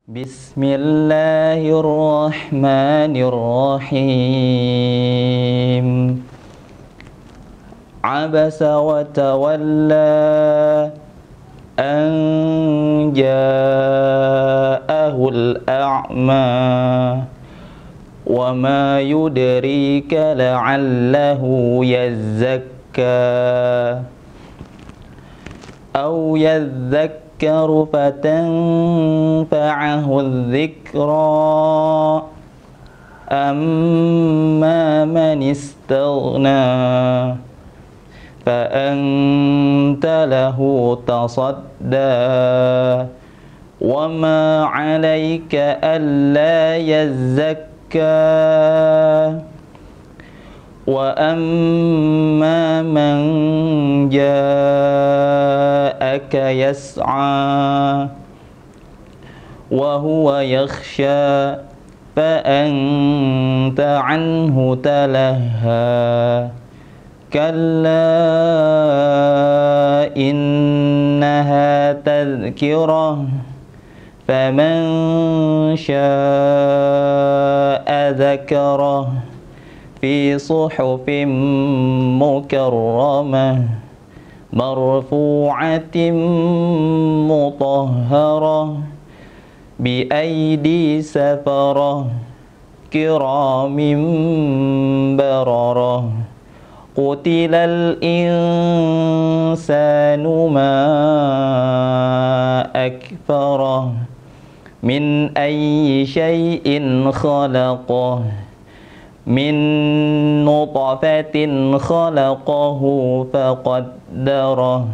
Bismillahirrahmanirrahim. Abasa wa tawalla an ja'ahul a'ma wa ma yudrika la'allahu yazzakka aw yadhakkaru fatanfa'ahu adh-dhikra amma man istaghna فأنت له تصدى وما عليك ألا يزكى وأما من جاءك يسعى وهو يخشى فأنت عنه تلهى كلا إنها تذكرة فمن شاء ذكره في صحف مكرمة مرفوعة مطهرة بأيدي سفرة كرام بررة قتل الإنسان ما أكفره من أي شيء خلقه من نطفة خلقه فقدره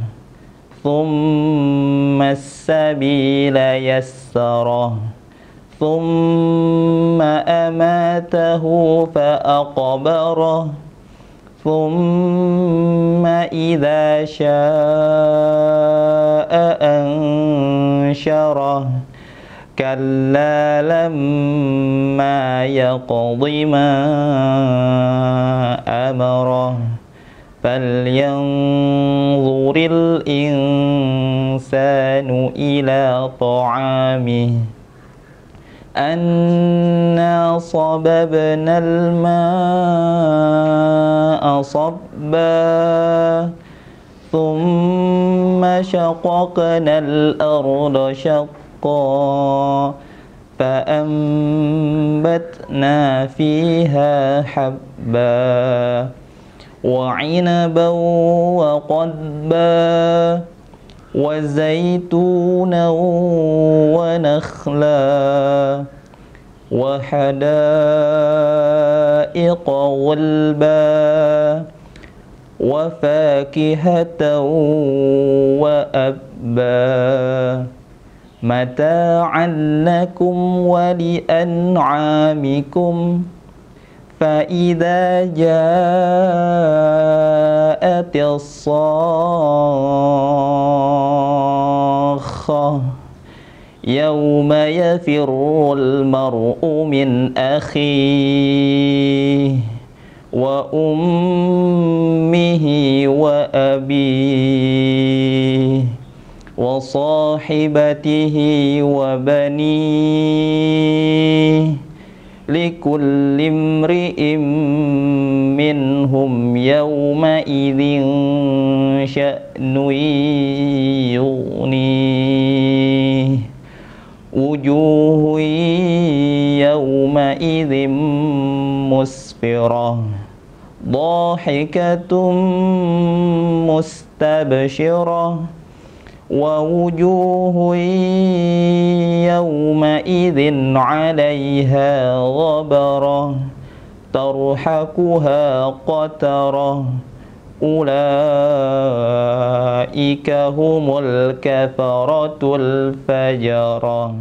ثم السبيل يسره ثم أماته فأقبره ثم إذا شاء أنشره كلا لما يقض ما أمره فلينظر الإنسان إلى طعامه أنا صببنا الماء صبا ثم شققنا الأرض شقا فأنبتنا فيها حبا وعنبا وقضبا وزيتونا ونخلا وحدائق غلبا وفاكهة وأبا متاعا لكم ولأنعامكم فإذا جاءت الصاخة يوم يفر المرء من أخيه وأمه وأبيه وصاحبته وبنيه لكل امرئ منهم يومئذ شأن يغنيه وجوه يومئذ مسفرة ضاحكة مستبشرة ووجوه يومئذ عليها غبرة ترحقها قترة أولئك هم الكفرة الفجرة.